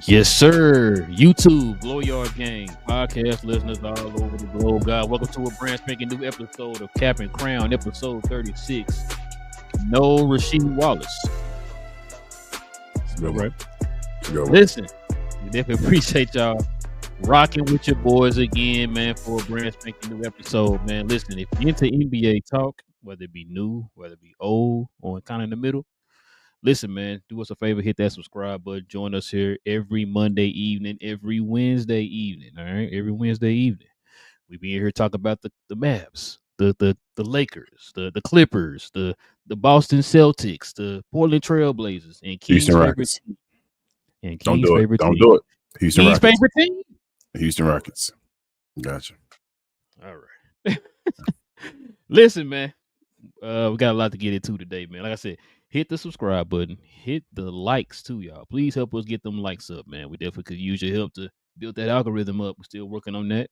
Yes, sir. YouTube, Glow Yard Gang, podcast listeners all over the globe. God, welcome to a brand spanking new episode of Cap and Crown, episode 36. No Rasheed Wallace. Good Right. Go. Listen, we definitely appreciate y'all rocking with your boys again, man, for a brand spanking new episode, man. Listen, if you're into NBA talk, whether it be new, whether it be old, or kind of in the middle, listen, man, do us a favor, hit that subscribe button. Join us here every Monday evening, every Wednesday evening. All right, every Wednesday evening. We be here talking about the Mavs, the Lakers, the Clippers, the Boston Celtics, the Portland Trailblazers, and Houston King's favorite Rockets. team. And Don't King's do it. favorite Don't team. do it. Houston King's Rockets. favorite team. Houston Rockets. Gotcha. All right. Listen, man. We got a lot to get into today, man. Like I said, hit the subscribe button, hit the likes too, y'all. Please help us get them likes up, man. We definitely could use your help to build that algorithm up. We're still working on that.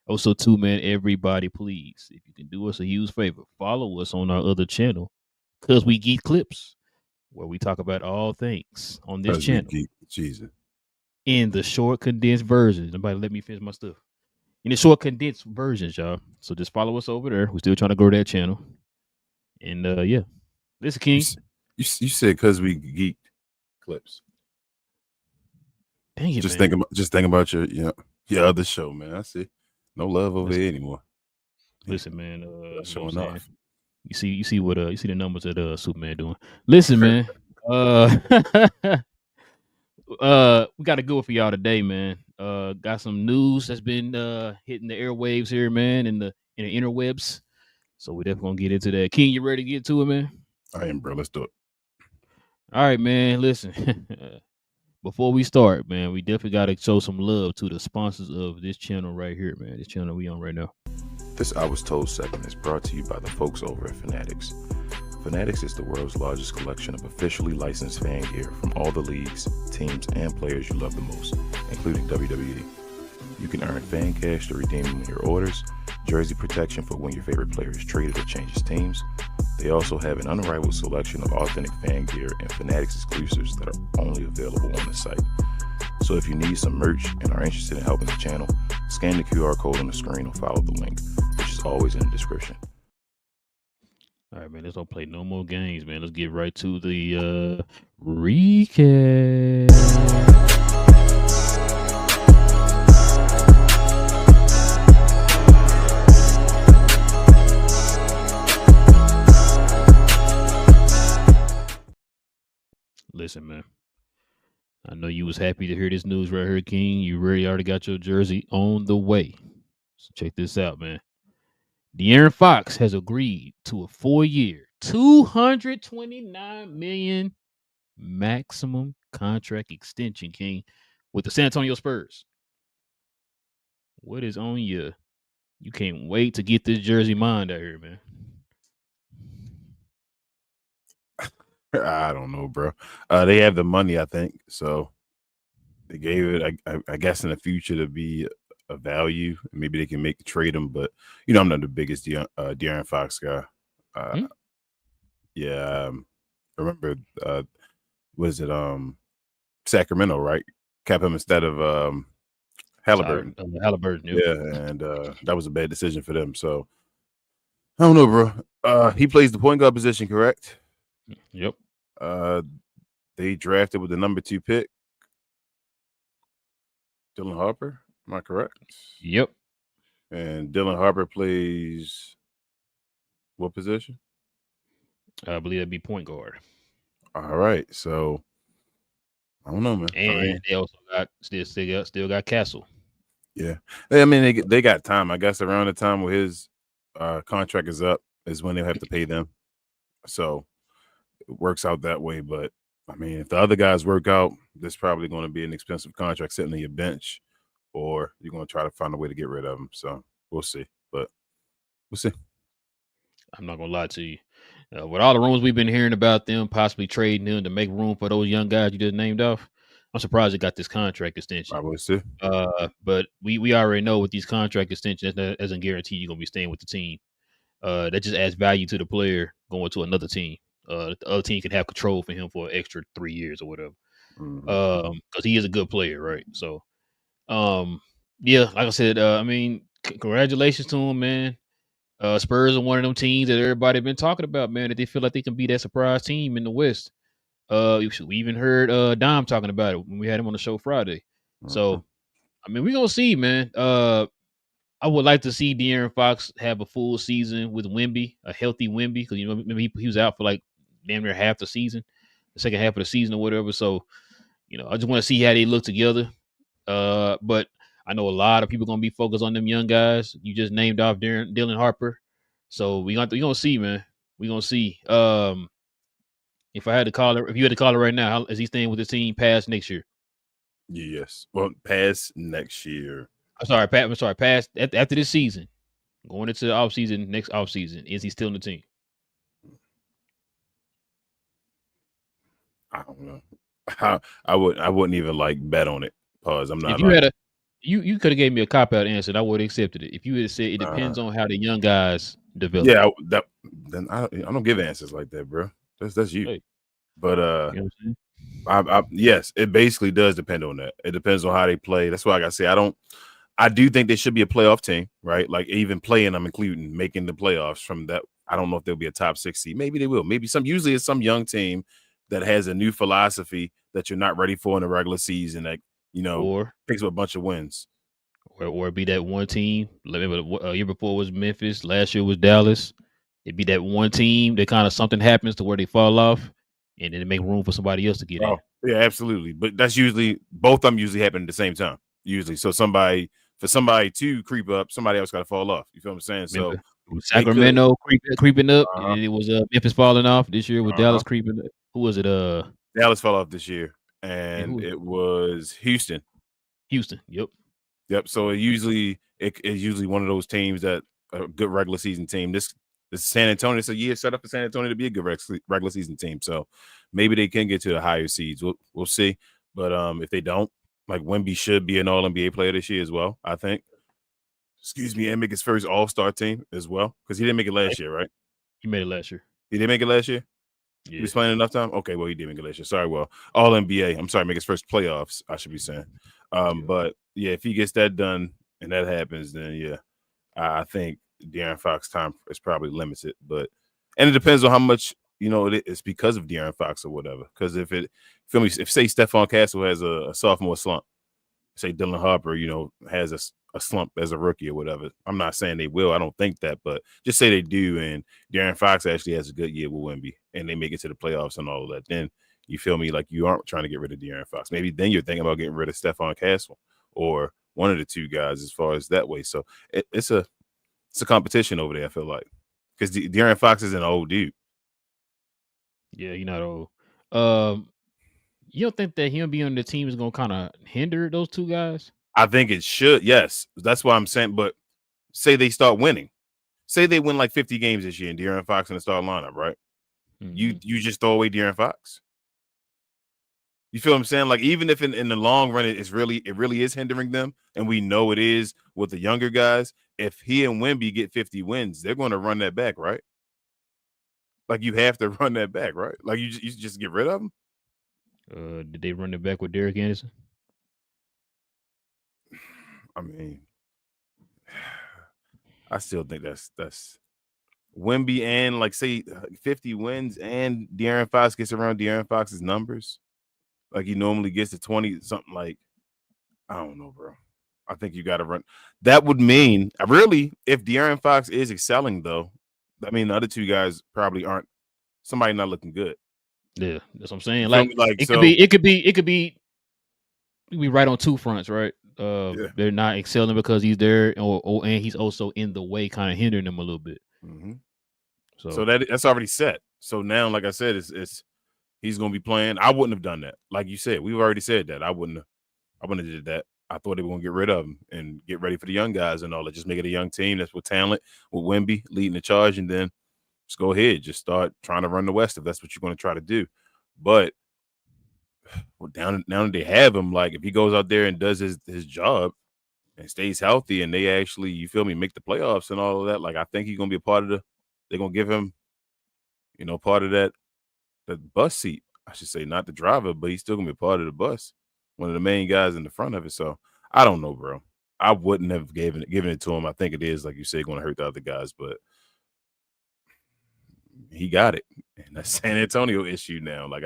Also, too, man, everybody, please, if you can do us a huge favor, follow us on our other channel, Cause We Geek Clips, where we talk about all things on this channel Jesus. in the short condensed versions. Nobody let me finish my stuff. In the short condensed versions, y'all. So just follow us over there. We're still trying to grow that channel. And yeah, listen, King. You said because we geeked clips. Dang it, just man. think about your other show, man. I see no love over here anymore. Listen, man. Showing off. You see what you see the numbers that Superman doing. Listen, man. We got a good one for y'all today, man. Got some news that's been hitting the airwaves here, man, in the interwebs. So we're definitely gonna get into that. King, you ready to get to it, man? I am, bro. Let's do it. All right, man. Listen, before we start, man, we definitely got to show some love to the sponsors of this channel right here, man. This channel we on right now. This I Was Told segment is brought to you by the folks over at FANATICS. FANATICS is the world's largest collection of officially licensed fan gear from all the leagues, teams, and players you love the most, including WWE. You can earn fan cash to redeem when your orders, jersey protection for when your favorite player is traded or changes teams. They also have an unrivaled selection of authentic fan gear and FANATICS exclusives that are only available on the site. So if you need some merch and are interested in helping the channel, scan the QR code on the screen or follow the link, which is always in the description. All right, man, let's don't play no more games, man. Let's get right to the recap. Listen, man. I know you was happy to hear this news right here, King. You already got your jersey on the way. So check this out, man. De'Aaron Fox has agreed to a 4-year, $229 million maximum contract extension, King, with the San Antonio Spurs. What is on you? You can't wait to get this jersey mind out here, man. I don't know, bro. They have the money, I think. So they gave it, I guess, in the future to be a value. Maybe they can trade him, but I'm not the biggest De'Aaron Fox guy. Yeah, I remember was it Sacramento, right? Cap him instead of Halliburton. Halliburton, yep. Yeah, and that was a bad decision for them. So I don't know, bro. He plays the point guard position, correct? Yep. They drafted with the number 2 pick, Dylan Harper. Am I correct? Yep. And Dylan Harper plays what position? I believe that'd be point guard. All right, so I don't know, man. And they also got still got Castle. Yeah, I mean they got time. I guess around the time where his contract is up is when they'll have to pay them. So it works out that way. But I mean, if the other guys work out, there's probably going to be an expensive contract sitting on your bench, or you're going to try to find a way to get rid of them. So we'll see. But we'll see. I'm not going to lie to you. With all the rumors we've been hearing about them possibly trading him to make room for those young guys you just named off, I'm surprised they got this contract extension. I will see. But we already know with these contract extensions, that doesn't guarantee you're going to be staying with the team. That just adds value to the player going to another team. The other team can have control for him for an extra 3 years or whatever. because he is a good player, right? So, yeah, like I said, I mean, congratulations to him, man. Spurs are one of them teams that everybody been talking about, man. That they feel like they can be that surprise team in the West. We even heard Dom talking about it when we had him on the show Friday. So, I mean, we gonna see, man. I would like to see De'Aaron Fox have a full season with Wemby, a healthy Wemby, because you know maybe he was out for like damn near half the season, the second half of the season or whatever. So, you know, I just want to see how they look together. But I know a lot of people gonna be focused on them young guys. You just named off Dylan Harper, so we gonna see, man. We gonna see. If you had to call it right now, how is he staying with the team past next year? Yes. Well, past next year. I'm sorry, Pat. I'm sorry, past after this season, going into the offseason, next offseason, is he still in the team? I don't know. I wouldn't even like bet on it. Pause. I'm not. If you had you could have gave me a cop out answer, and I would have accepted it. If you had said it depends on how the young guys develop. Yeah, then I don't give answers like that, bro. That's you. Hey. But You know what I'm saying? yes, it basically does depend on that. It depends on how they play. That's why I gotta say I do think they should be a playoff team, right? Like even playing them, including making the playoffs from that. I don't know if they'll be a top 6 seed. Maybe they will. Maybe usually it's some young team that has a new philosophy that you're not ready for in the regular season that, you know, or picks up a bunch of wins. Or be that one team. Remember, year before was Memphis. Last year was Dallas. It'd be that one team that kind of something happens to where they fall off, and then it make room for somebody else to get in. Yeah, absolutely. But that's usually both of them usually happen at the same time. Usually, so for somebody to creep up, somebody else got to fall off. You feel what I'm saying? Remember, so Sacramento creeping up, and it was Memphis falling off this year with Dallas creeping up. Who was it? Dallas fell off this year, and it was Houston. Houston. Yep. So it's usually one of those teams that a good regular season team. This San Antonio. It's a year set up for San Antonio to be a good regular season team. So maybe they can get to the higher seeds. We'll see. But if they don't, like Wemby should be an All-NBA player this year as well, I think. Excuse me, and make his first All-Star team as well, because he didn't make it last year, right? He made it last year. He didn't make it last year? Yeah. He was playing enough time? Okay, well, he did make it last year. Sorry, well, All-NBA. I'm sorry, make his first playoffs, I should be saying. But, yeah, if he gets that done and that happens, then, yeah, I think De'Aaron Fox's time is probably limited. And it depends on how much, you know, it's because of De'Aaron Fox or whatever. Because if say Stephon Castle has a sophomore slump, say Dylan Harper, you know, has a slump as a rookie or whatever. I'm not saying they will. I don't think that, but just say they do, and De'Aaron Fox actually has a good year with Wemby, and they make it to the playoffs and all of that. Then you feel me, like you aren't trying to get rid of De'Aaron Fox. Maybe then you're thinking about getting rid of Stephon Castle or one of the two guys as far as that way. So it's a competition over there, I feel like, because De'Aaron Fox is an old dude. Yeah, he's not old. You don't think that him being on the team is gonna kind of hinder those two guys? I think it should. Yes, that's what I'm saying. But say they start winning. Say they win like 50 games this year and De'Aaron Fox in the start lineup, right? Mm-hmm. You just throw away De'Aaron Fox. You feel what I'm saying? Like even if in the long run it really is hindering them, and we know it is with the younger guys. If he and Wemby get 50 wins, they're going to run that back, right? Like you have to run that back, right? Like you just get rid of them. Did they run it back with Derek Anderson? I mean, I still think that's Wemby and like say 50 wins and De'Aaron Fox gets around De'Aaron Fox's numbers. Like he normally gets to 20 something, like I don't know, bro. I think you got to run. That would mean really if De'Aaron Fox is excelling though, I mean the other two guys probably aren't. Somebody not looking good. Yeah, that's what I'm saying. Like it could be right on two fronts, right? They're not excelling because he's there, and he's also in the way, kind of hindering them a little bit. Mm-hmm. So that's already set. So now, like I said, it's he's gonna be playing. I wouldn't have done that. Like you said, we've already said that. I wouldn't have did that. I thought they were gonna get rid of him and get ready for the young guys and all that. Just make it a young team that's with talent, with Wemby leading the charge, and then just go ahead, just start trying to run the West if that's what you're going to try to do. But now that they have him, like if he goes out there and does his job and stays healthy, and they actually, you feel me, make the playoffs and all of that, like I think he's going to be a part of they're going to give him, you know, part of that bus seat I should say not the driver, but he's still gonna be a part of the bus, one of the main guys in the front of it. So I don't know, bro. I wouldn't have given it to him. I think it is, like you say, going to hurt the other guys, but he got it, and that's San Antonio issue now. Like,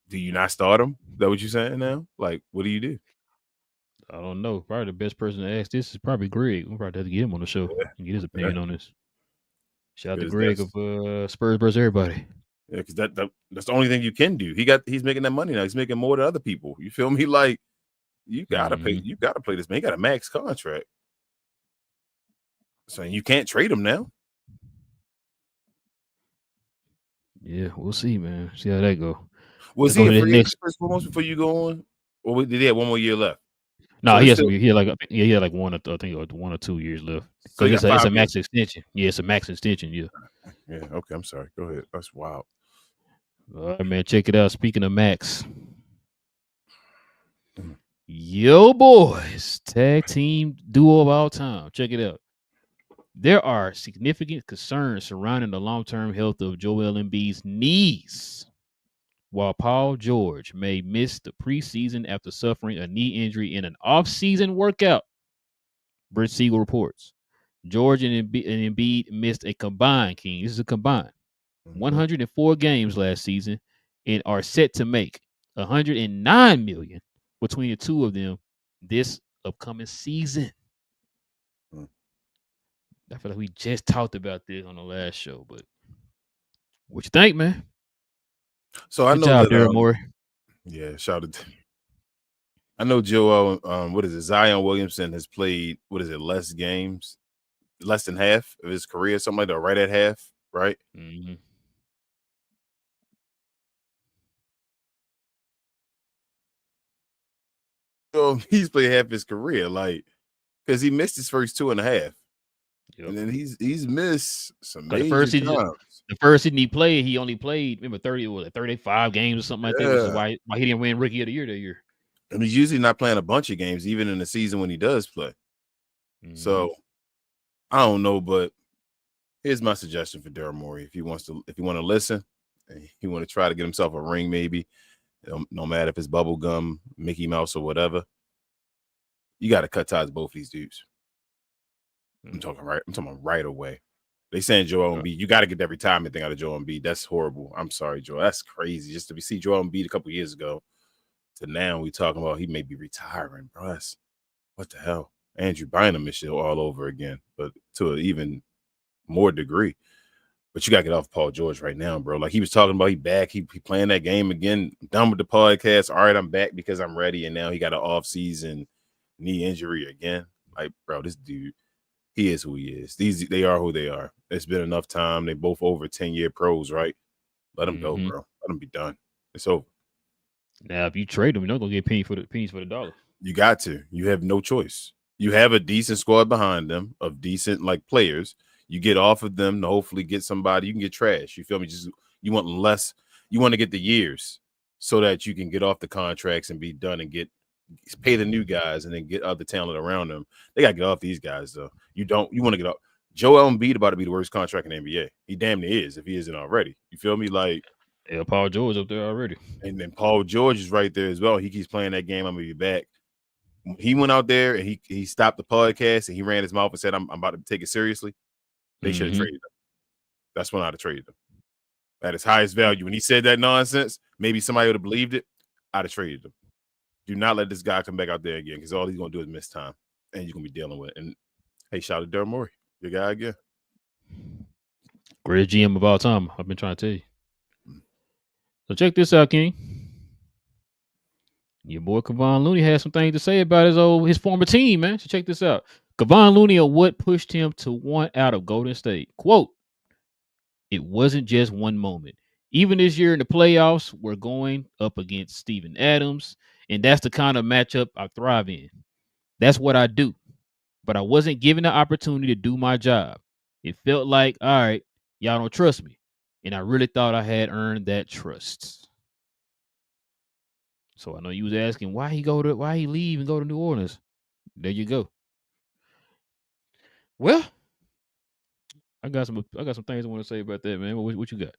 do you not start him? Is that what you're saying now? Like, what do you do? I don't know. Probably the best person to ask this is probably Greg. We'll probably have to get him on the show and get his opinion on this. Shout out to Greg of Spurs versus everybody. Yeah, because that's the only thing you can do. He's making that money now. He's making more than other people. You feel me? Like, you gotta pay. You gotta play this man. He got a max contract, so you can't trade him now. Yeah, we'll see, man. See how that go. Was he a free agent first foremost before you go on, or did he have one more year left? No, he had like 1 or 2 years left. So it's a max extension. Yeah, it's a max extension. Yeah. Yeah. Okay. I'm sorry. Go ahead. That's wild. All right, man. Check it out. Speaking of max, yo boys, tag team duo of all time. Check it out. There are significant concerns surrounding the long-term health of Joel Embiid's knees. While Paul George may miss the preseason after suffering a knee injury in an off-season workout, Brett Siegel reports, George and Embiid missed a combined, King, this is a combined, 104 games last season and are set to make $109 million between the two of them this upcoming season. I feel like we just talked about this on the last show, but what you think, man? So I Good know job, that Daryl Morey. Yeah, shout out. I know Joel. What is it? Zion Williamson has played. What is it? Less games, less than half of his career, something like that. Right at half, right? Mm-hmm. So he's played half his career, like, because he missed his first 2.5. Yep. And then he's missed some major times. The first season he played, he only played 35 games or something like that, which is why he didn't win Rookie of the Year that year. And he's usually not playing a bunch of games, even in the season when he does play. Mm-hmm. So I don't know, but here's my suggestion for Daryl Morey: if you want to listen, and he want to try to get himself a ring, maybe, no matter if it's bubblegum, Mickey Mouse, or whatever, you got to cut ties with both these dudes. I'm talking right away. They saying Joel Embiid, you got to get that retirement thing out of Joel Embiid. That's horrible. I'm sorry, Joel. That's crazy. Just to see Joel Embiid a couple years ago to now we talking about he may be retiring, bro. That's, what the hell? Andrew Bynum is shit all over again, but to an even more degree. But you got to get off Paul George right now, bro. Like he was talking about, he back. He playing that game again. Done with the podcast. All right, I'm back because I'm ready. And now he got an off-season knee injury again. Like, bro, this dude, he is who he is. They are who they are. It's been enough time. They both over 10-year pros, right? Let them go, bro. Let them be done. It's over. Now, if you trade them, you're not gonna get pennies for the dollar. You got to. You have no choice. You have a decent squad behind them of decent players. You get off of them to hopefully get somebody. You can get trash. You feel me? Just you want less. You want to get the years so that you can get off the contracts and be done and pay the new guys and then get other talent around them. They got to get off these guys though. You want to get off. Joel Embiid about to be the worst contract in the NBA. He damn near is if he isn't already. You feel me? Like, yeah, Paul George up there already. And then Paul George is right there as well. He keeps playing that game. I'm gonna be back. He went out there and he stopped the podcast and he ran his mouth and said, I'm about to take it seriously. They should have traded him. That's when I'd have traded him. At his highest value. When he said that nonsense, maybe somebody would have believed it. I'd have traded him. Do not let this guy come back out there again because all he's going to do is miss time. And you're going to be dealing with it. And, hey, shout out to Daryl Morey. Your guy again. Greatest GM of all time. I've been trying to tell you. So check this out, King. Your boy Kevon Looney has some things to say about his former team, man. So check this out. Kevon Looney on what pushed him to want out of Golden State. Quote, it wasn't just one moment. Even this year in the playoffs, we're going up against Steven Adams, and that's the kind of matchup I thrive in. That's what I do. But I wasn't given the opportunity to do my job. It felt like, all right, y'all don't trust me. And I really thought I had earned that trust. So I know you was asking why he leave and go to New Orleans. There you go. Well, I got some things I want to say about that, man. What you got?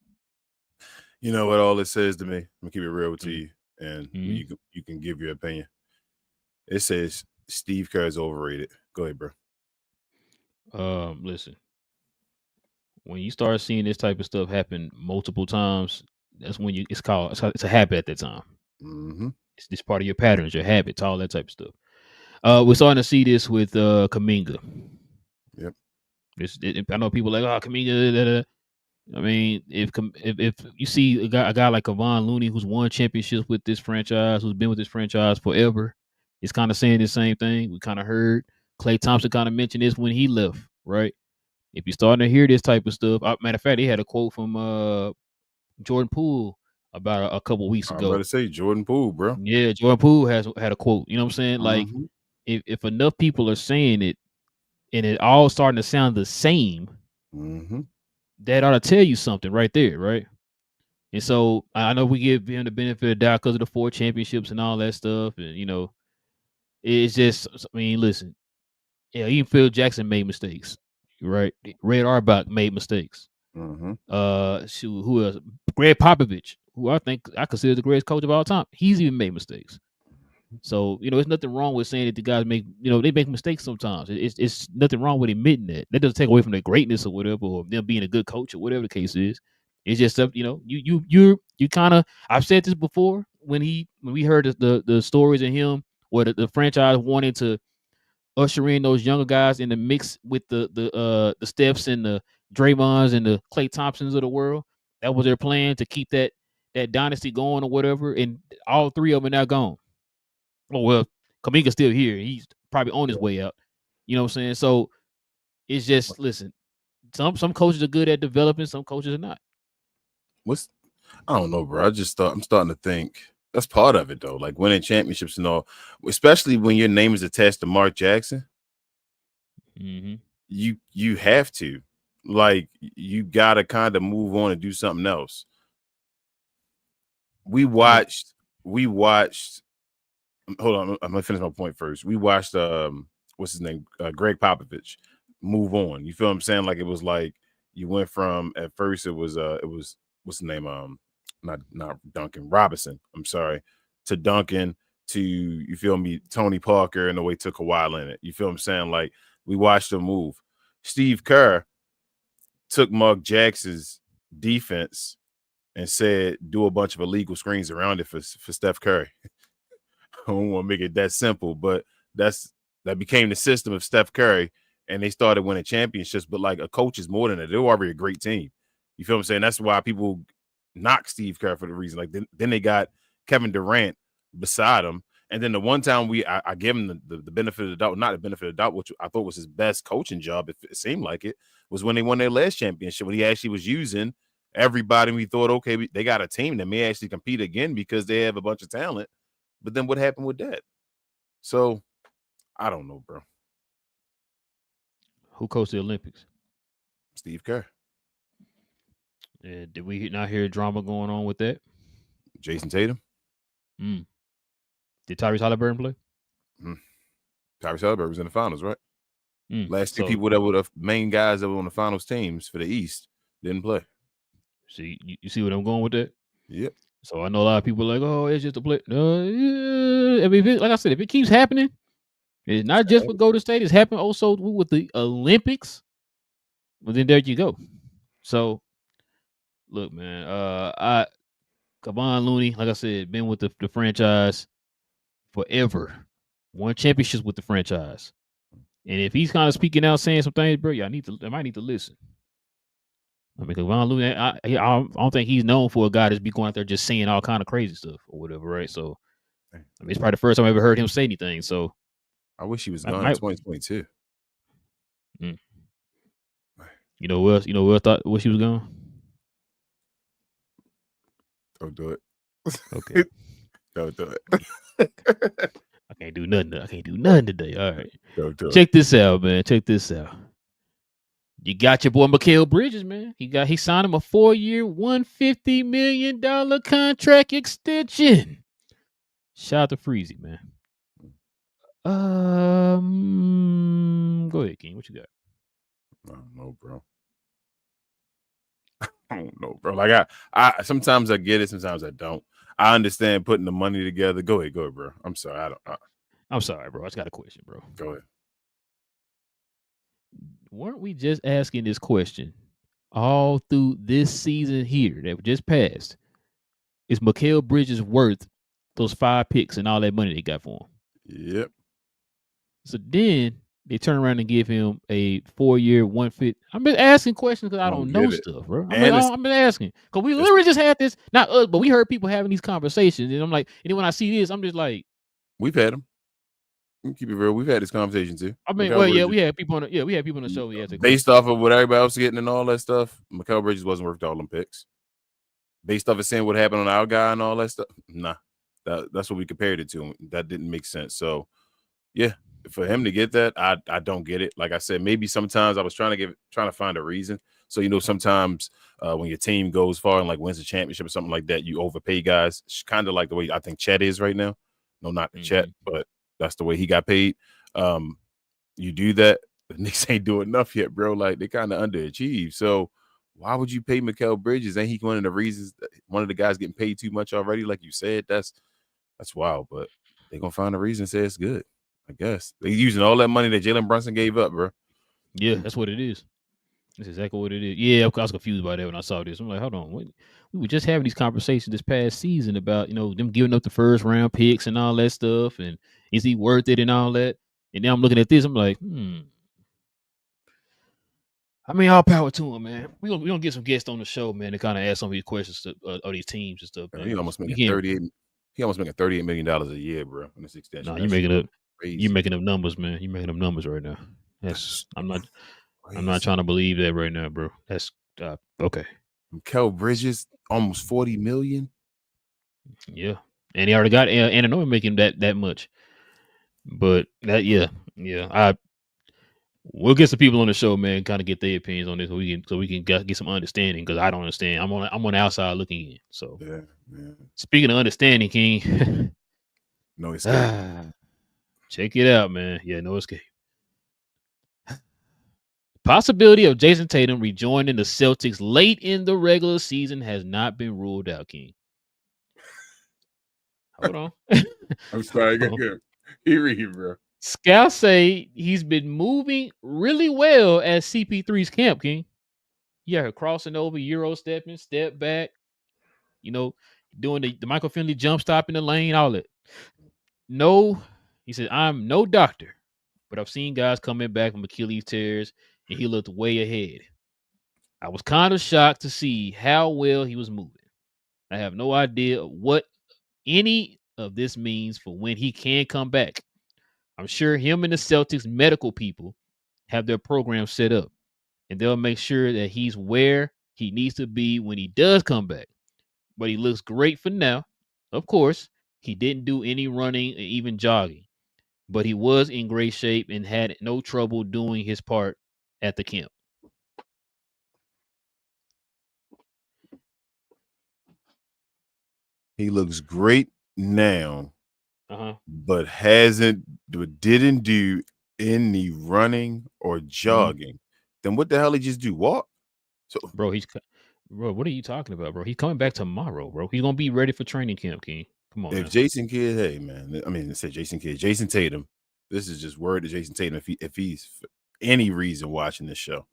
You know what all it says to me? I'm gonna keep it real to you, and Mhm. you can give your opinion. It says Steve Kerr is overrated. Go ahead, bro. Listen, when you start seeing this type of stuff happen multiple times, that's when it's a habit at that time. Mm-hmm. It's this part of your patterns, your habits, all that type of stuff. We're starting to see this with Kaminga. Yep. I know people like, oh, Kaminga. Da, da. I mean, if you see a guy like Kevon Looney who's won championships with this franchise, who's been with this franchise forever, is kind of saying the same thing. We kind of heard Klay Thompson kind of mention this when he left, right? If you're starting to hear this type of stuff, matter of fact, they had a quote from Jordan Poole about a couple weeks I'm about ago. to say Jordan Poole, bro. Yeah, Jordan Poole had a quote. You know what I'm saying? Like, Mm-hmm. if enough people are saying it and it all starting to sound the same, Mm-hmm. that ought to tell you something right there, right? And so I know we give him the benefit of the doubt because of the 4 championships and all that stuff, and it's just. I mean, listen, yeah, even Phil Jackson made mistakes, right? Red Auerbach made mistakes. Mm-hmm. Shoot, who else? Greg Popovich, who I consider the greatest coach of all time. He's even made mistakes. So there's nothing wrong with saying that the guys make they make mistakes sometimes. It's nothing wrong with admitting that. That doesn't take away from their greatness or whatever, or them being a good coach or whatever the case is. It's just you kind of. I've said this before when we heard the stories of him where the franchise wanted to usher in those younger guys in the mix with the Stephs and the Draymonds and the Klay Thompsons of the world. That was their plan to keep that dynasty going or whatever. And all three of them are now gone. Oh well, Kaminga's still here. He's probably on his way out. You know what I'm saying? So it's just listen. Some coaches are good at developing. Some coaches are not. I don't know, bro. I'm starting to think that's part of it though. Like winning championships and all, especially when your name is attached to Mark Jackson. Mm-hmm. You have to, like, you gotta kind of move on and do something else. We watched. Hold on, I'm gonna finish my point first. We watched what's his name, Greg Popovich, move on. You feel what I'm saying? Like it was like you went from at first it was what's the name, not Duncan Robinson. I'm sorry, to Duncan, to, you feel me, Tony Parker, and the way to Kawhi Leonard. You feel what I'm saying? Like we watched him move. Steve Kerr took Mark Jackson's defense and said, do a bunch of illegal screens around it for Steph Curry. I don't want to make it that simple, but that became the system of Steph Curry, and they started winning championships. But like, a coach is more than that. They're already a great team. You feel what I'm saying? That's why people knock Steve Kerr for the reason. Like then they got Kevin Durant beside him. And then the one time I gave him the benefit of the doubt, not the benefit of the doubt, which I thought was his best coaching job, if it seemed like it, was when they won their last championship, when he actually was using everybody. We thought, okay, they got a team that may actually compete again because they have a bunch of talent. But then what happened with that? So I don't know, bro. Who coached the Olympics? Steve Kerr, Did we not hear drama going on with that? Jason Tatum, Mm. Did Tyrese Halliburton play? Tyrese Halliburton was in the finals, right? Last two So people that were the main guys that were on the finals teams for the East didn't play. see, you see what I'm going with that? Yep. So I know a lot of people are like, oh, it's just a play. Yeah. I mean, like I said, if it keeps happening, it's not just with Golden State. It's happened also with the Olympics. Well, then there you go. So, look, man, Kevon Looney, like I said, been with the franchise forever. Won championships with the franchise. And if he's kind of speaking out, saying some things, bro, I might need to listen. I mean, Kevon Looney, I don't think he's known for a guy that's be going out there just saying all kind of crazy stuff or whatever, right? So, I mean, it's probably the first time I ever heard him say anything. So, I wish he was gone in 2022. You know what else? You know what thought she was gone? Don't do it. Okay. Don't do it. I can't do nothing. I can't do nothing today. All right. Don't do it. Check this out, man. Check this out. You got your boy Mikal Bridges, man. He signed him a 4-year, $150 million contract extension. Shout out to Freezy, man. Go ahead, King. What you got? I don't know, bro. I don't know, bro. Like I sometimes I get it, sometimes I don't. I understand putting the money together. Go ahead, bro. I'm sorry. I don't. I'm sorry, bro. I just got a question, bro. Go ahead. Weren't we just asking this question all through this season here that just passed? Is Mikal Bridges worth those 5 picks and all that money they got for him? Yep. So then they turn around and give him a 4-year, 150. I've been asking questions because I don't know stuff, bro. I've been asking because we literally just had this, not us, but we heard people having these conversations, and I'm like, and then when I see this, I'm just like, we've had them. Keep it real. We've had this conversation too. I mean, well, yeah, we had people on the show. Yeah, based off of what everybody else is getting and all that stuff, Mikal Bridges wasn't worth all them picks. Based off of seeing what happened on our guy and all that stuff, nah, that's what we compared it to. That didn't make sense. So, yeah, for him to get that, I don't get it. Like I said, maybe sometimes I was trying to find a reason. So sometimes when your team goes far and like wins a championship or something like that, you overpay guys. It's kind of like the way I think Chet is right now. No, not Chet, but that's the way he got paid. You do that. The Knicks ain't doing enough yet, bro. Like they kind of underachieved. So why would you pay Mikal Bridges? Ain't he one of the reasons? One of the guys getting paid too much already, like you said. That's wild. But they gonna find a reason. Say it's good. I guess they using all that money that Jalen Brunson gave up, bro. Yeah, that's what it is. That's exactly what it is. Yeah, I was confused by that when I saw this. I'm like, hold on, we were just having these conversations this past season about them giving up the first round picks and all that stuff, and is he worth it and all that? And now I'm looking at this, I'm like, I mean, all power to him, man. We gonna get some guests on the show, man, to kind of ask some of these questions to of these teams and stuff. Man. He almost making $38 million a year, bro. In this extension. No, you're making up numbers, man. You're making up numbers right now. I'm not trying to believe that right now, bro. That's okay. Mikal Bridges almost $40 million. Yeah, and he already got Ananobi making that much. But that, yeah. We'll get some people on the show, man. Kind of get their opinions on this, so we can get some understanding. Because I don't understand. I'm on the outside looking in. So yeah. Speaking of understanding, King, no escape. Check it out, man. Yeah, no escape. Possibility of Jason Tatum rejoining the Celtics late in the regular season has not been ruled out, King. Hold on. I'm sorry. Good. You read, bro. Scouts say he's been moving really well at CP3's camp, King. Yeah, crossing over, Euro stepping, step back, doing the Michael Finley jump stop in the lane, all that. No, he said, I'm no doctor, but I've seen guys coming back from Achilles tears, and he looked way ahead. I was kind of shocked to see how well he was moving. I have no idea what any of this means for when he can come back. I'm sure him and the Celtics medical people have their program set up, and they'll make sure that he's where he needs to be when he does come back. But he looks great for now. Of course, he didn't do any running or even jogging, but he was in great shape and had no trouble doing his part at the camp. He looks great now, but didn't do any running or jogging. Then what the hell he just do? Walk? So, bro, what are you talking about, bro? He's coming back tomorrow, bro. He's gonna be ready for training camp, King. Come on. If Jason Kidd, hey man, I mean, say Jason Kidd, Jason Tatum. This is just word to Jason Tatum. If he's for any reason watching this show,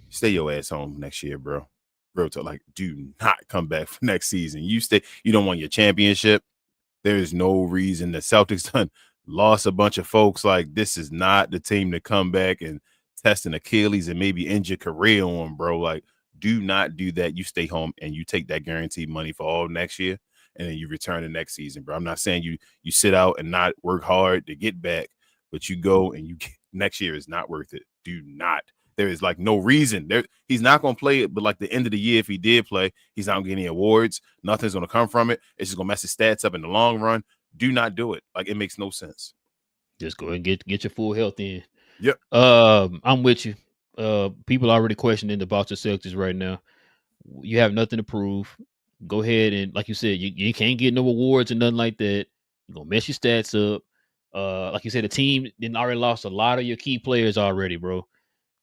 stay your ass home next year, bro. Bro, do not come back for next season. You stay. You don't want your championship. There is no reason. The Celtics lost a bunch of folks. Like, this is not the team to come back and test an Achilles and maybe end your career on, bro. Like, do not do that. You stay home and you take that guaranteed money for all next year, and then you return the next season, bro. I'm not saying you sit out and not work hard to get back, but you go and next year is not worth it. Do not. There is no reason. He's not going to play it, but the end of the year, if he did play, he's not going to get any awards. Nothing's going to come from it. It's just going to mess his stats up in the long run. Do not do it. It makes no sense. Just go ahead and get your full health in. Yep. I'm with you. People are already questioning the Boston Celtics right now. You have nothing to prove. Go ahead and, like you said, you can't get no awards and nothing like that. You're going to mess your stats up. Like you said, the team already lost a lot of your key players already, bro.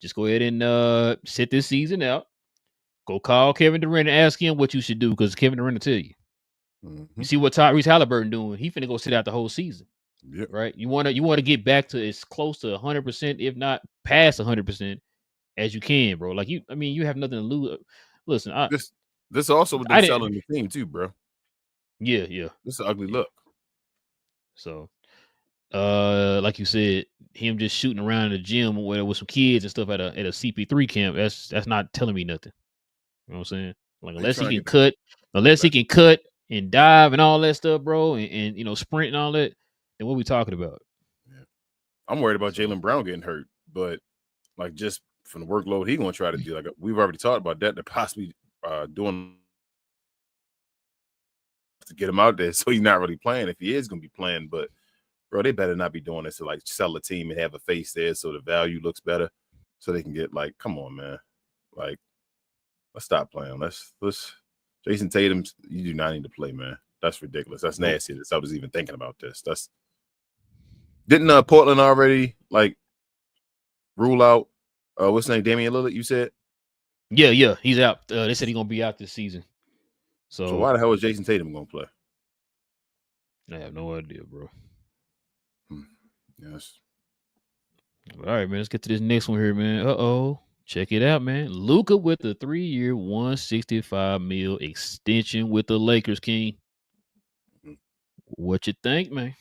Just go ahead and sit this season out. Go call Kevin Durant and ask him what you should do because Kevin Durant will tell you. Mm-hmm. You see what Tyrese Halliburton doing? He finna go sit out the whole season. Yep. Right? You want to get back to as close to 100%, if not past 100%, as you can, bro. Like you have nothing to lose. Listen, this also with them I didn't. selling the team too, bro. Yeah. This is an ugly look. So, like you said, him just shooting around in the gym with some kids and stuff at a CP3 camp. That's not telling me nothing. You know what I'm saying? Like unless he can cut and dive and all that stuff, bro, and sprint and all that, then what we talking about? Yeah. I'm worried about Jaylen Brown getting hurt, but like just from the workload he gonna try to do, like we've already talked about that. They're possibly doing to get him out there, so he's not really playing. If he is gonna be playing, but bro, they better not be doing this to like sell a team and have a face there so the value looks better, so they can get like, come on, man, like let's stop playing. Let's Jason Tatum, you do not need to play, man. That's ridiculous. That's nasty. I was even thinking about this. Didn't Portland already like rule out what's his name, Damian Lillard? You said, yeah, he's out. They said he's gonna be out this season. So why the hell is Jason Tatum gonna play? I have no idea, bro. Yes. All right, man. Let's get to this next one here, man. Check it out, man. Luka with a 3-year, $165 million extension with the Lakers, King. What you think, man?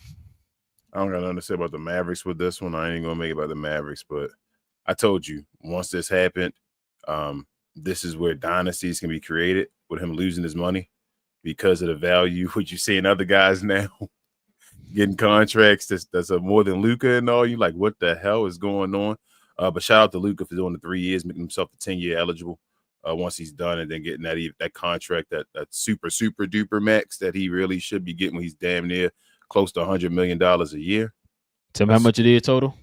I don't got nothing to say about the Mavericks with this one. I ain't gonna make it about the Mavericks, but I told you once this happened, this is where dynasties can be created with him losing his money because of the value. What you see in other guys now getting contracts that's more than Luka and all. You like, what the hell is going on? But shout out to Luka for doing the 3 years, making himself the 10-year eligible once he's done, and then getting that contract, that super duper max that he really should be getting when he's damn near close to $100 million a year. Tell me how much it is total.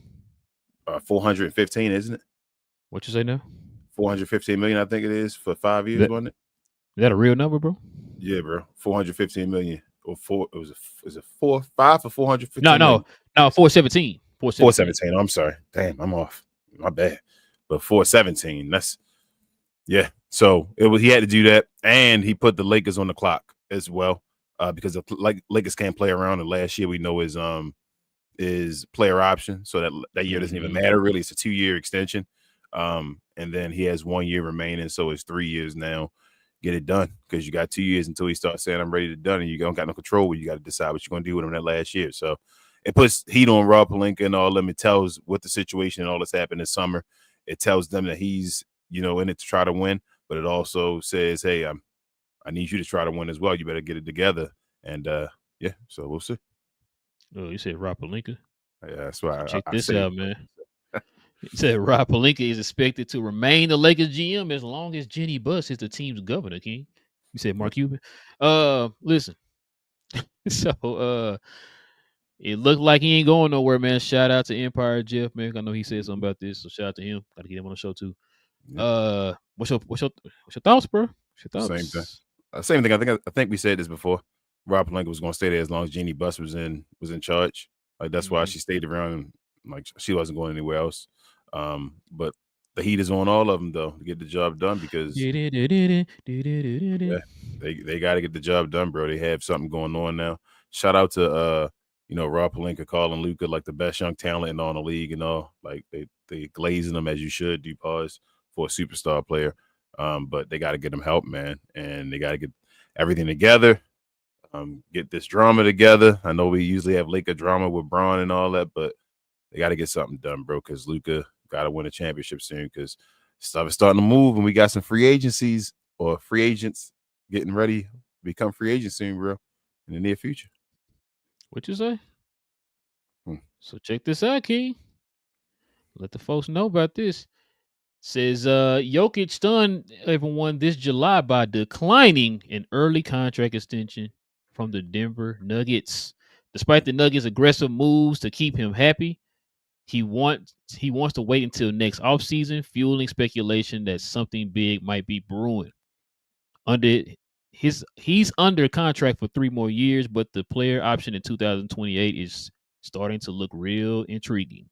415, isn't it? What you say now? 415 million, I think it is for 5 years, wasn't it? Is that a real number, bro? Yeah, bro. 415 million or is it 5 for 415? No, 417. 417. I'm sorry. Damn, I'm off. My bad. But 417. Yeah. So he had to do that, and he put the Lakers on the clock as well, because the Lakers can't play around. And last year we know is player option, so that year doesn't even matter really. It's a 2-year extension, and then he has 1 year remaining, so it's 3 years now. Get it done, because you got 2 years until he starts saying I'm ready to done, and you don't got no control. You got to decide what you're going to do with him that last year. So it puts heat on Rob Pelinka and all them. It tells what the situation and all that's happened this summer. It tells them that he's in it to try to win, but it also says, hey, I need you to try to win as well. You better get it together. And yeah, so we'll see. Oh, you said Rob Pelinka? Yeah, that's why. Check this out, man. He said Rob Pelinka is expected to remain the Lakers GM as long as Jenny Buss is the team's governor, King. You said Mark Cuban. Listen. So it looked like he ain't going nowhere, man. Shout out to Empire Jeff, man. I know he said something about this, so shout out to him. Got to get him on the show too. Yeah. What's your thoughts, bro? What's your thoughts? Same thing. I think we said this before. Rob Pelinka was going to stay there as long as Jeannie Buss was in charge. Like that's why she stayed around. Like she wasn't going anywhere else. But the heat is on all of them though to get the job done, because they got to get the job done, bro. They have something going on now. Shout out to Rob Pelinka calling Luka like the best young talent in all the league and all. Like they glazing them as you should do, pause, for a superstar player. But they got to get them help, man, and they got to get everything together. Get this drama together. I know we usually have Laker drama with Braun and all that, but they got to get something done, bro, because Luka got to win a championship soon, because stuff is starting to move, and we got some free agencies or free agents getting ready to become free agents soon, bro, in the near future. What you say? So check this out, King. Let the folks know about this. Says Jokic stunned everyone this July by declining an early contract extension from the Denver Nuggets. Despite the Nuggets' aggressive moves to keep him happy, he wants to wait until next offseason, fueling speculation that something big might be brewing. He's under contract for 3 more years, but the player option in 2028 is starting to look real intriguing.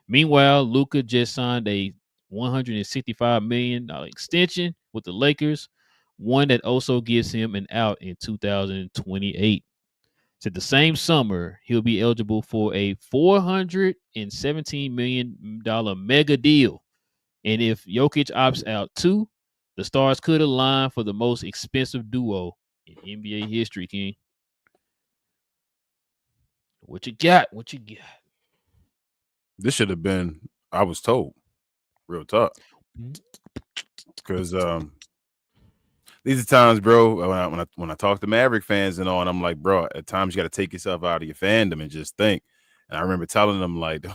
Meanwhile, Luka just signed a $165 million extension with the Lakers, one that also gives him an out in 2028. Said the same summer, he'll be eligible for a $417 million mega deal. And if Jokic opts out too, the stars could align for the most expensive duo in NBA history, King. What you got? What you got? This should have been, I was told, real talk. Because these are times, bro, when I talk to Maverick fans and all, and I'm like, bro, at times you got to take yourself out of your fandom and just think. And I remember telling them, like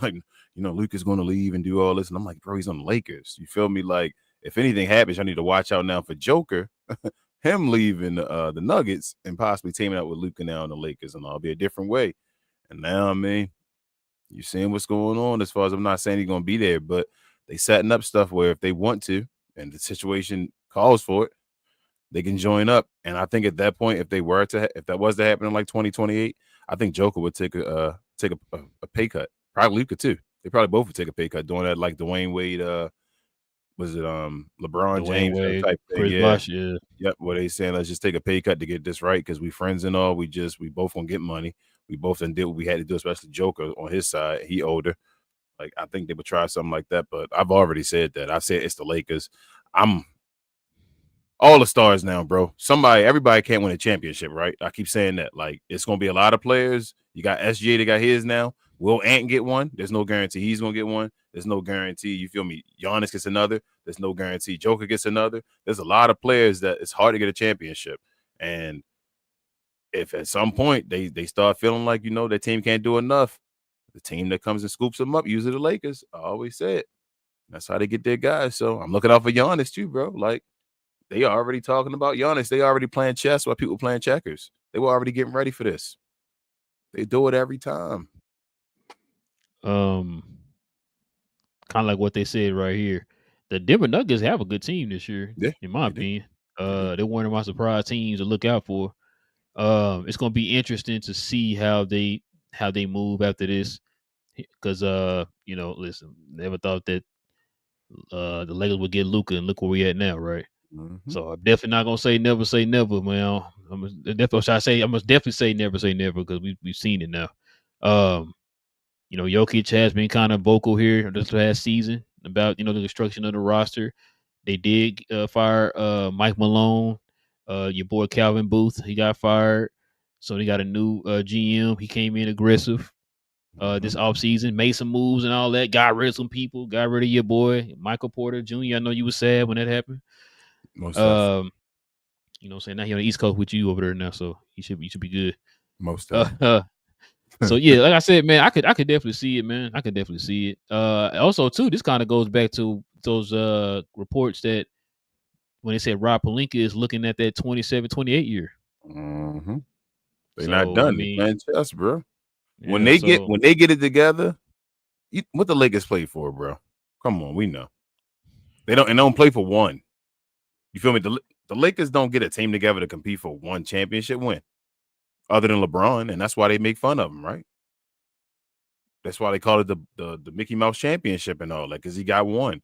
Luke is going to leave and do all this. And I'm like, bro, he's on the Lakers. You feel me? Like, if anything happens, I need to watch out now for Joker, him leaving the Nuggets and possibly teaming up with Luka now in the Lakers, and all be a different way. And now, I mean, you're seeing what's going on as far as I'm not saying he's going to be there, but they setting up stuff where if they want to and the situation calls for it, they can join up. And I think at that point, if that was to happen in like 2028, I think Joker would take a pay cut. Probably Luka too. They probably both would take a pay cut doing that, like Dwayne Wade, was it LeBron Dwayne James Wade, type thing? Chris Bosh, yeah. Yep. What they saying? Let's just take a pay cut to get this right because we friends and all. We both gonna get money. We both done did what we had to do, especially Joker on his side. He older. Like, I think they would try something like that, but I've already said that. I said it's the Lakers. I'm all the stars now, bro. Everybody can't win a championship, right? I keep saying that. Like, it's gonna be a lot of players. You got SGA that got his now. Will Ant get one? There's no guarantee he's gonna get one. There's no guarantee. You feel me? Giannis gets another. There's no guarantee Joker gets another. There's a lot of players that it's hard to get a championship. And if at some point they start feeling like, their team can't do enough, the team that comes and scoops them up, usually the Lakers. I always say it. That's how they get their guys. So I'm looking out for Giannis too, bro. Like, they are already talking about Giannis. They already playing chess while people playing checkers. They were already getting ready for this. They do it every time. Kind of like what they said right here. The Denver Nuggets have a good team this year, in my opinion. They're one of my surprise teams to look out for. It's gonna be interesting to see how they move after this, because listen, never thought that the Lakers would get Luka, and look where we at now, right? Mm-hmm. So I'm definitely not gonna say never, man. I must definitely say never, because we've seen it now. Jokic has been kind of vocal here this last season about the construction of the roster. They did fire Mike Malone. Your boy Calvin Booth, he got fired. So they got a new GM. He came in aggressive this offseason, made some moves and all that, got rid of some people, got rid of your boy Michael Porter Jr. I know you were sad when that happened. Most what I'm saying? Now he on the East Coast with you over there now, so you should be good. Most so yeah, like I said, man, I could definitely see it, man. I could definitely see it. Also too, this kind of goes back to those reports that when they said Rob Pelinka is looking at that 27, 28 year. Mm-hmm. They're not done. They're playing chess, bro. Yeah, when they get it together, what the Lakers play for, bro? Come on, we know. They don't play for one. You feel me? The Lakers don't get a team together to compete for one championship win, other than LeBron, and that's why they make fun of him, right? That's why they call it the Mickey Mouse Championship and all that, because he got one.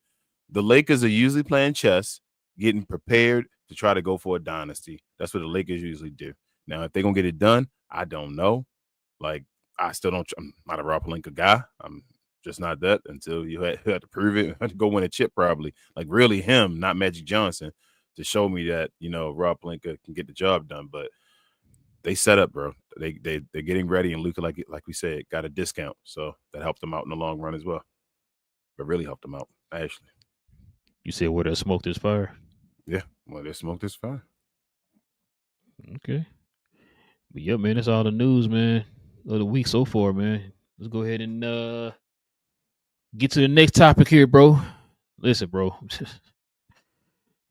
The Lakers are usually playing chess, getting prepared to try to go for a dynasty. That's what the Lakers usually do. Now, if they're going to get it done, I don't know. Like, I'm not a Rob Pelinka guy. I'm just not that until you had to prove it. I had to go win a chip probably. Like, really him, not Magic Johnson, to show me that, Rob Pelinka can get the job done. But they set up, bro. They're getting ready, and Luka, like we said, got a discount. So that helped them out in the long run as well. But really helped them out, actually. You said where there's smoke, there's fire? Yeah, well, there's smoke, there's fire. Okay. But yeah, man, that's all the news, man, of the week so far, man. Let's go ahead and get to the next topic here, bro. Listen, bro.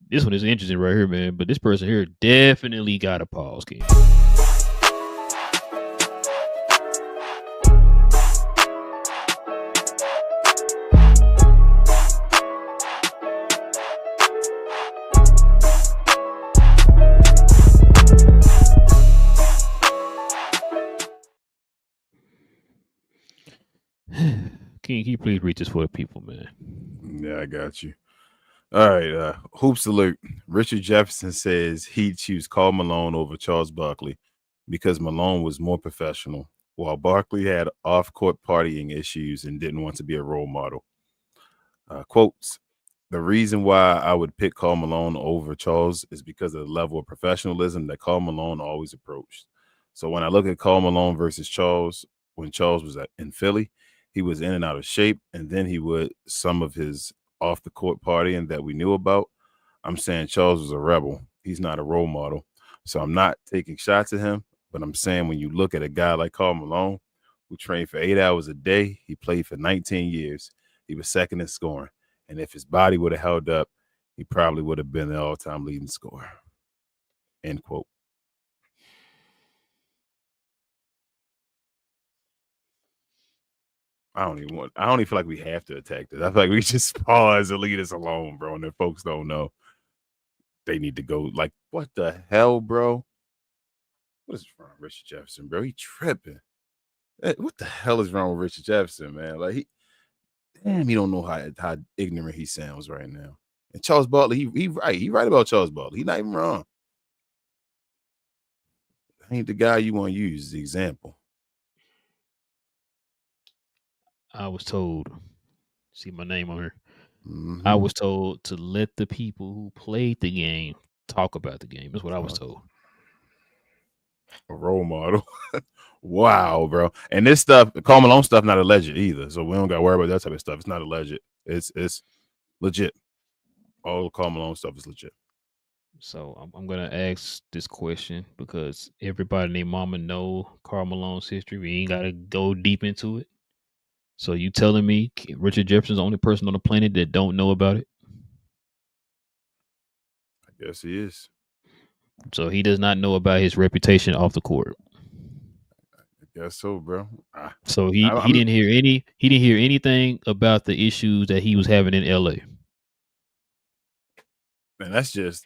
This one is interesting right here, man. But this person here definitely got a pause, King. King, can you please read this for the people, man? Yeah, I got you. All right. Hoops alert. Richard Jefferson says he'd choose Karl Malone over Charles Barkley because Malone was more professional, while Barkley had off-court partying issues and didn't want to be a role model. Quotes. The reason why I would pick Karl Malone over Charles is because of the level of professionalism that Karl Malone always approached. So when I look at Karl Malone versus Charles, when Charles was in Philly, he was in and out of shape, and then he would some of his off the court partying that we knew about. I'm saying Charles was a rebel. He's not a role model. So I'm not taking shots at him, but I'm saying when you look at a guy like Karl Malone, who trained for 8 hours a day, he played for 19 years. He was second in scoring. And if his body would have held up, he probably would have been the all-time leading scorer. End quote. I don't even feel like we have to attack this. I feel like we just pause and leave this alone, bro. And if folks don't know, they need to go. Like, what the hell, bro? What is wrong with Richard Jefferson, bro? He tripping. What the hell is wrong with Richard Jefferson, man? Like, he don't know how ignorant he sounds right now. And Charles Barkley, he right about Charles Barkley. He's not even wrong. He ain't the guy you want to use as the example. I was told, see my name on here. Mm-hmm. I was told to let the people who played the game talk about the game. That's what I was told. A role model. Wow, bro. And this stuff, Karl Malone stuff, not alleged either. So we don't got to worry about that type of stuff. It's not alleged. It's legit. All the Karl Malone stuff is legit. So I'm gonna ask this question because everybody and their mama know Karl Malone's history. We ain't gotta go deep into it. So you telling me Richard Jefferson's the only person on the planet that don't know about it? I guess he is. So he does not know about his reputation off the court. I guess so, bro. So he didn't hear anything about the issues that he was having in LA. Man, that's the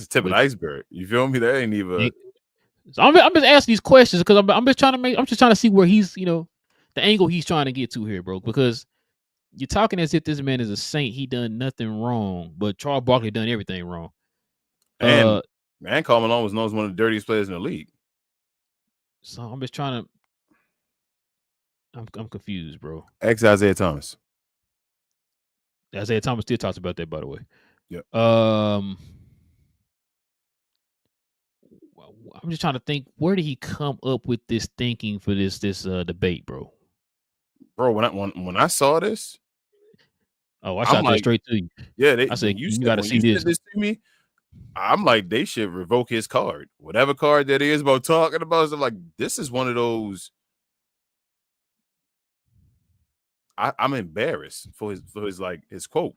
tip of the iceberg. You feel me? That ain't even. So I'm just asking these questions because I'm just trying to see where he's, the angle he's trying to get to here, bro. Because you're talking as if this man is a saint. He done nothing wrong, but Charles Barkley done everything wrong. And Karl Malone was known as one of the dirtiest players in the league. So I'm just trying to. I'm confused, bro. Ex Isaiah Thomas. Isaiah Thomas still talks about that, by the way. Yep. I'm just trying to think. Where did he come up with this thinking for this debate, bro? Bro, when I saw this, I shot that straight to you. Yeah, I said you got to see this. This to me, I'm like, they should revoke his card, whatever card that is about talking about. I'm like, this is one of those. I'm embarrassed for his quote.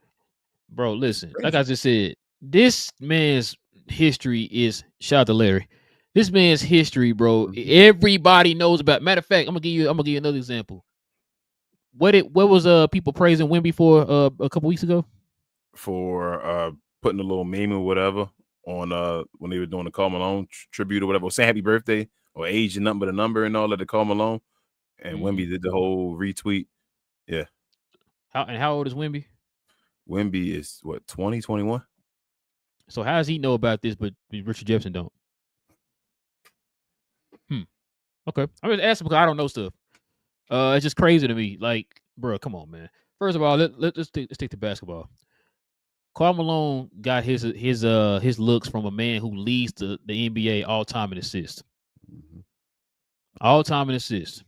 Bro, listen, like I just said, this man's history is, shout out to Larry. This man's history, bro, everybody knows about. Matter of fact, I'm gonna give you another example. What was people praising Wemby for a couple weeks ago? For putting a little meme or whatever on when they were doing the Karl Malone tribute or whatever, saying happy birthday or age and nothing but a number and all of the Karl Malone. And Wemby did the whole retweet. Yeah. How old is Wemby? Wemby is what, 20, 21? So how does he know about this, but Richard Jefferson don't? Okay. I'm just asking because I don't know stuff. It's just crazy to me. Like, bro, come on, man. First of all, let's stick to basketball. Karl Malone got his looks from a man who leads the NBA all time in assists. All time in assists.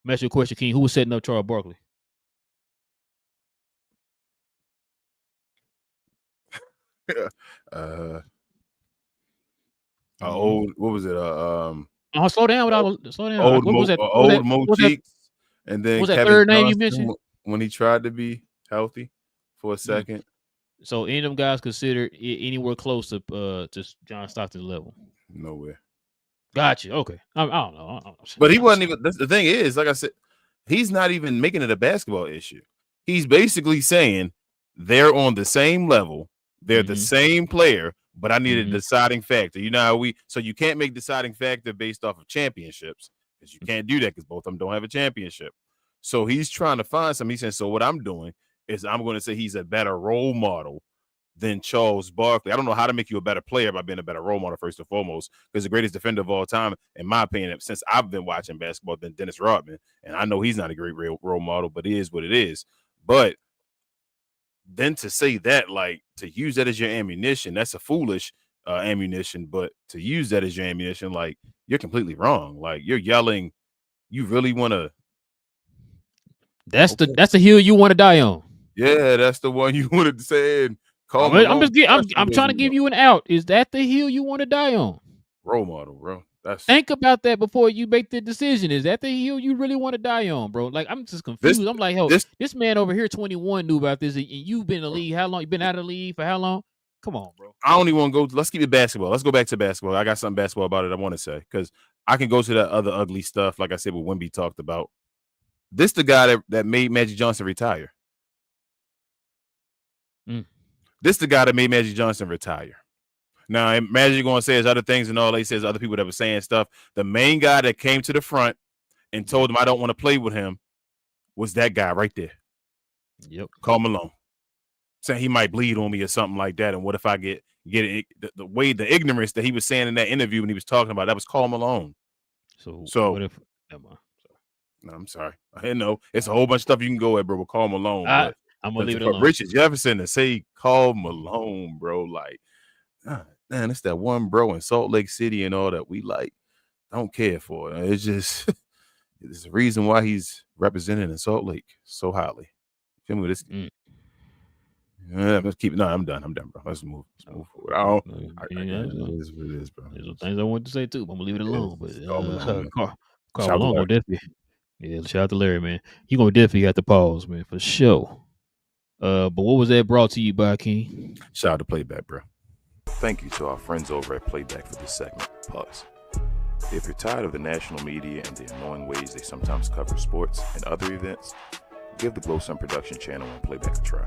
Let me ask you a question, King. Who was setting up Charles Barkley? Old, what was it? Slow down. Slow down. Old what was that? Old Mo Cheeks, and then what was that Kevin third name Johnson you mentioned? When he tried to be healthy for a second. So any of them guys considered anywhere close to John Stockton's level? Nowhere. Gotcha. Okay. I don't know. But he wasn't even. The thing is, like I said, he's not even making it a basketball issue. He's basically saying they're on the same level. They're the same player, but I need a deciding factor. You know how so you can't make deciding factor based off of championships because you can't do that because both of them don't have a championship. So he's trying to find something. He's saying, so what I'm doing is I'm going to say he's a better role model than Charles Barkley. I don't know how to make you a better player by being a better role model, first and foremost, because the greatest defender of all time, in my opinion, since I've been watching basketball, been Dennis Rodman. And I know he's not a great role model, but it is what it is. But then to say that, like, to use that as your ammunition, that's a foolish ammunition. But to use that as your ammunition, like, you're completely wrong. Like, you're yelling, you really want to. That's the hill you want to die on. Yeah, that's the one you wanted to say. And I'm trying to give you an out. Is that the hill you want to die on? Role model, bro. Think about that before you make the decision. Is that the hill you really want to die on, bro? Like, I'm just confused. I'm like, hell, this man over here, 21, knew about this, and you've been in the league how long? You've been out of the league for how long? Come on, bro. I don't even want to go. Let's keep it basketball. Let's go back to basketball. I got something basketball about it I want to say, because I can go to that other ugly stuff, like I said, what Wemby talked about. This the guy that made Magic Johnson retire. This the guy that made Magic Johnson retire. Now, Magic going to say his other things and all. He says other people that were saying stuff. The main guy that came to the front and told him I don't want to play with him was that guy right there. Yep. Karl Malone. Saying he might bleed on me or something like that. And what if I get it? The way, the ignorance that he was saying in that interview when he was talking about, that was Karl Malone. So what if? No, I'm sorry. I know it's a whole bunch of stuff you can go at, bro, with Karl Malone. I'm gonna leave it alone. Richard Jefferson to say Karl Malone, bro, like, man, it's that one bro in Salt Lake City and all that we like don't care for. It's just it's the reason why he's represented in Salt Lake so highly. Feel me with this? Yeah, let's keep. No, I'm done, bro. Let's move forward. It is what it is, bro. There's some things I wanted to say too, but I'm gonna leave it alone. But Karl Malone gonna definitely. Yeah, shout out to Larry, man. You gonna definitely have to pause, man, for sure. But what was that brought to you by, King? Shout out to Playback, bro. Thank you to our friends over at Playback for this segment. Pause. If you're tired of the national media and the annoying ways they sometimes cover sports and other events, give the Glow Sun Production channel on Playback a try.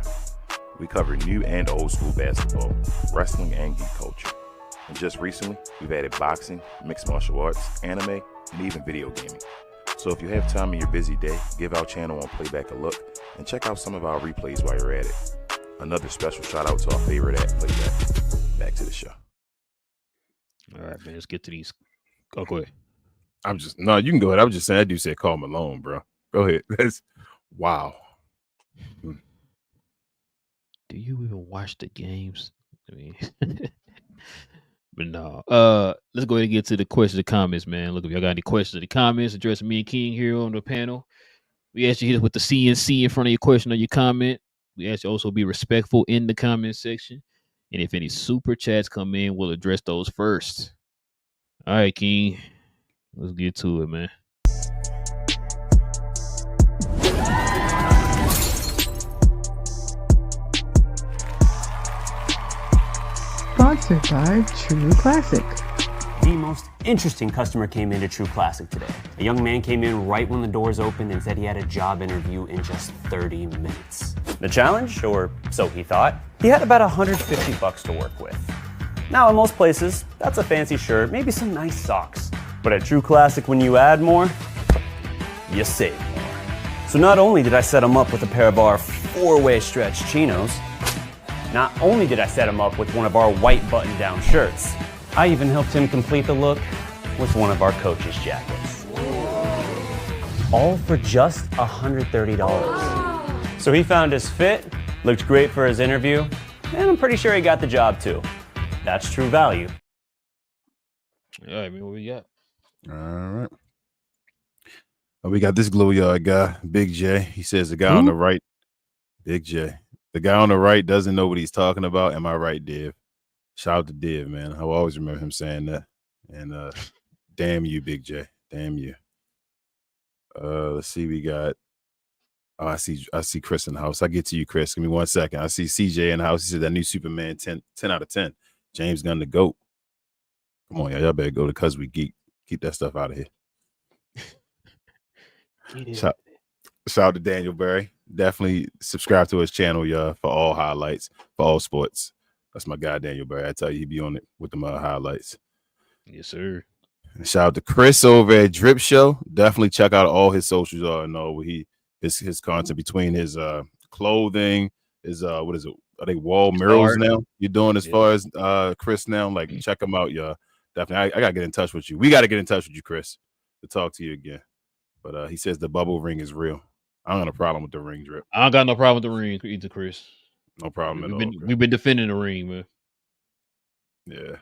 We cover new and old school basketball, wrestling, and geek culture. And just recently, we've added boxing, mixed martial arts, anime, and even video gaming. So if you have time in your busy day, give our channel on Playback a look and check out some of our replays while you're at it. Another special shout out to our favorite at Playback. Back to the show. All right, man. Let's get to these. Go ahead. You can go ahead. I was just saying, I do say Karl Malone, bro. Go ahead. That's wow. Do you even watch the games? I mean, but no. Let's go ahead and get to the questions and comments, man. Look, if y'all got any questions in the comments, addressing me and King here on the panel. We ask you to hit us with the CNC in front of your question or your comment. We ask you also be respectful in the comment section. And if any super chats come in, we'll address those first. All right, King. Let's get to it, man. Sponsored by True Classic. The most interesting customer came into True Classic today. A young man came in right when the doors opened and said he had a job interview in just 30 minutes. The challenge, or so he thought, he had about $150 to work with. Now in most places, that's a fancy shirt, maybe some nice socks. But at True Classic, when you add more, you save more. So not only did I set him up with a pair of our 4-way stretch chinos, not only did I set him up with one of our white button-down shirts, I even helped him complete the look with one of our coach's jackets. All for just $130. So he found his fit, looked great for his interview, and I'm pretty sure he got the job too. That's true value. All right, man, what we got? All right. We got this glow yard guy, Big J. He says the guy on the right, Big J. The guy on the right doesn't know what he's talking about. Am I right, Div? Shout out to Div, man. I always remember him saying that. And damn you, Big J. Damn you. Let's see. We got. Oh, I see Chris in the house. I get to you, Chris. Give me 1 second. I see CJ in the house. He said that new Superman 10 out of 10. James Gunn the GOAT. Come on, y'all better go to Cuz We Geek. Keep that stuff out of here. Shout out to Daniel Berry. Definitely subscribe to his channel, y'all, for all highlights, for all sports. That's my guy, Daniel Berry. I tell you, he be on it with the highlights. Yes, sir. And shout out to Chris over at Drip Show. Definitely check out all his socials. And all he his content between his clothing, his what is it? Are they wall murals now? You're doing as far as Chris now? Like, check him out, y'all. Definitely, I gotta get in touch with you. We gotta get in touch with you, Chris, to talk to you again. But he says the bubble ring is real. I don't got a problem with the ring drip. I don't got no problem with the ring either, Chris. No problem at all. We've been defending the ring, man. Yeah.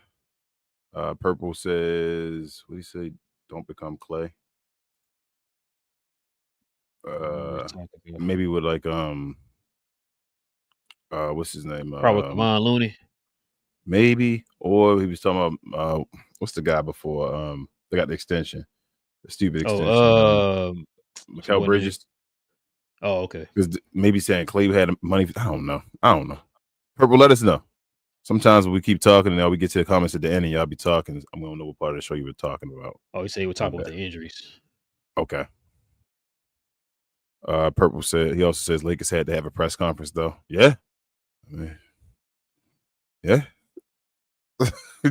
Purple says, what do you say? Don't become Clay. Maybe with like what's his name? Probably Kevon Looney. Maybe, or he was talking about what's the guy before? They got the extension, the stupid extension. Mikal Bridges. Oh, okay. Because maybe saying Clay had money. I don't know. Purple, let us know. Sometimes when we keep talking and now we get to the comments at the end and y'all be talking, I'm gonna know what part of the show you were talking about. Oh, you say we're talking about the injuries. Okay. Purple said he also says Lakers had to have a press conference though. Yeah. I mean, yeah.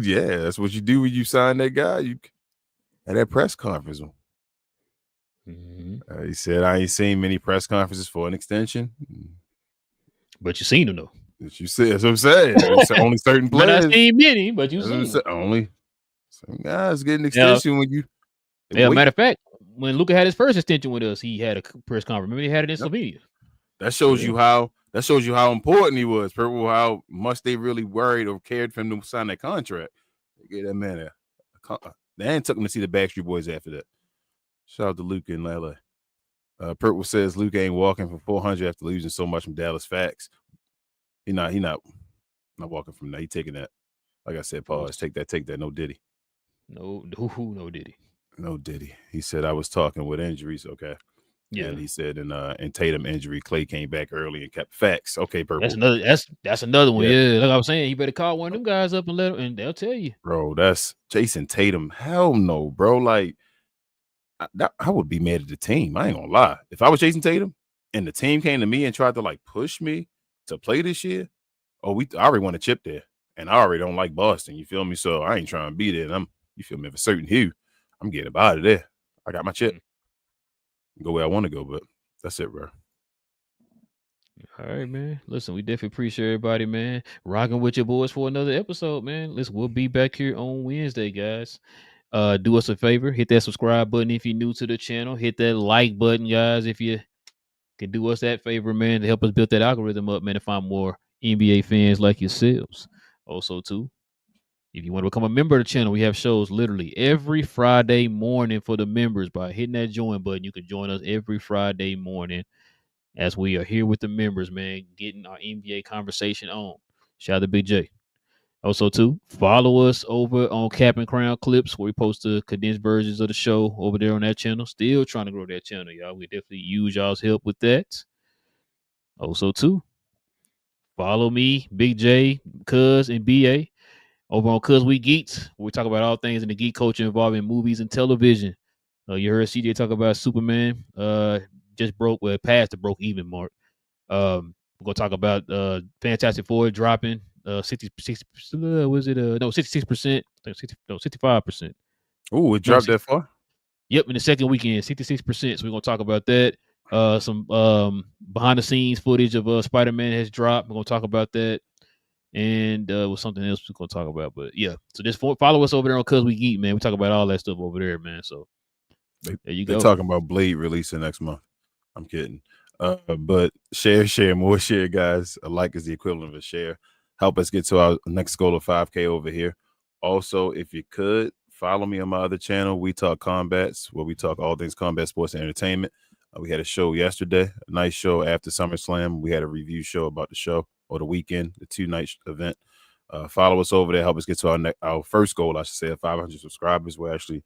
Yeah, that's what you do when you sign that guy. You had that press conference. Mm-hmm. He said, I ain't seen many press conferences for an extension. But you seen them though. You said, that's what I'm saying. Only certain players. Not seen many, but you seen them. Only some guys get an extension when you. Yeah, matter of fact, when Luka had his first extension with us, he had a press conference. Remember, he had it in Slovenia. That shows you how. That shows you how important he was. Purple, how much they really worried or cared for him to sign that contract. They gave that man they ain't took him to see the Backstreet Boys after that. Shout out to Luka in LA. Purple says Luka ain't walking for 400 after losing so much from Dallas. Facts. He not walking from that. He taking that. Like I said, pause. Take that. No Diddy. No Diddy. No Diddy. He said I was talking with injuries. Okay. Yeah. And he said in Tatum injury, Clay came back early and kept facts. Okay, Purple. That's another one. Yeah. Like I was saying, you better call one of them guys up and they'll tell you. Bro, that's Jason Tatum. Hell no, bro. Like I would be mad at the team. I ain't gonna lie. If I was Jason Tatum and the team came to me and tried to like push me to play this year, I already want to chip there. And I already don't like Boston. You feel me? So I ain't trying to be there. And you feel me, of a certain hue. I'm getting out of there. I got my chip. Go where I want to go, but that's it, bro. All right, man. Listen, we definitely appreciate everybody, man. Rocking with your boys for another episode, man. Listen, we'll be back here on Wednesday, guys. Do us a favor, hit that subscribe button if you're new to the channel. Hit that like button, guys, if you can do us that favor, man, to help us build that algorithm up, man, to find more NBA fans like yourselves. Also, too, if you want to become a member of the channel, we have shows literally every Friday morning for the members. By hitting that join button, you can join us every Friday morning as we are here with the members, man, getting our NBA conversation on. Shout out to Big J. Also, too, follow us over on Cap and Crown Clips, where we post the condensed versions of the show over there on that channel. Still trying to grow that channel, y'all. We definitely use y'all's help with that. Also, too, follow me, Big J, Cuz, and BA over on Cuz We Geeks, where we talk about all things in the geek culture involving movies and television. You heard CJ talk about Superman. Just past the broke even mark. We're gonna talk about Fantastic Four dropping 66%. No, 66%. 65%. Oh, it dropped that far? Yep, in the second weekend, 66%. So we're gonna talk about that. Some behind the scenes footage of Spider-Man has dropped. We're gonna talk about that. And with something else we're gonna talk about. But yeah, so just follow us over there on Cuz We Geek, man. We talk about all that stuff over there, man. So there you go. They're talking about Blade releasing next month. I'm kidding. But share, more share, guys. A like is the equivalent of a share. Help us get to our next goal of 5K over here. Also, if you could, follow me on my other channel, We Talk Combats, where we talk all things combat sports and entertainment. We had a show yesterday, a nice show after SummerSlam. We had a review show about the show or the weekend, the 2-night event. Follow us over there. Help us get to our first goal, I should say, of 500 subscribers. We're actually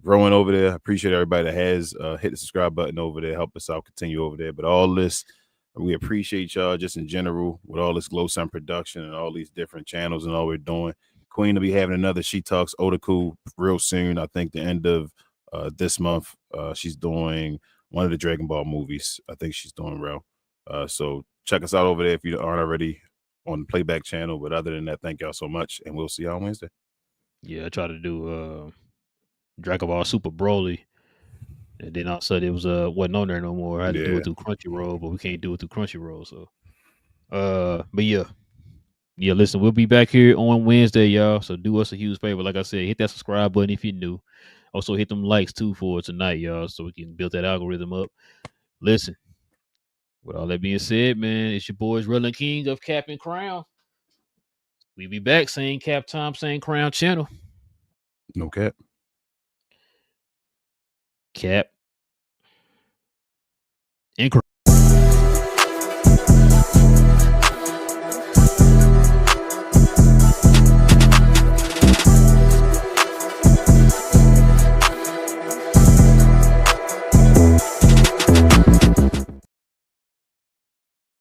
growing over there. I appreciate everybody that has hit the subscribe button over there. Help us out, continue over there. But all this, we appreciate y'all just in general with all this Glow Sun production and all these different channels and all we're doing. Queen will be having another She Talks Otaku real soon. I think the end of this month. She's doing one of the Dragon Ball movies. I think she's doing well. So check us out over there if you aren't already on the Playback channel. But other than that, thank y'all so much, and we'll see y'all on Wednesday. Yeah, I try to do Dragon Ball Super Broly And then all of a sudden it was wasn't on there no more. I had to do Yeah. it through Crunchyroll, but we can't do it through Crunchyroll. So but yeah. Yeah, listen, we'll be back here on Wednesday, y'all. So do us a huge favor. Like I said, hit that subscribe button if you're new. Also hit them likes too for tonight, y'all, so we can build that algorithm up. Listen, with all that being said, man, it's your boys Relle and King of Cap and Crown. We be back, same Cap time, same Crown channel. No cap. Cap and Crown.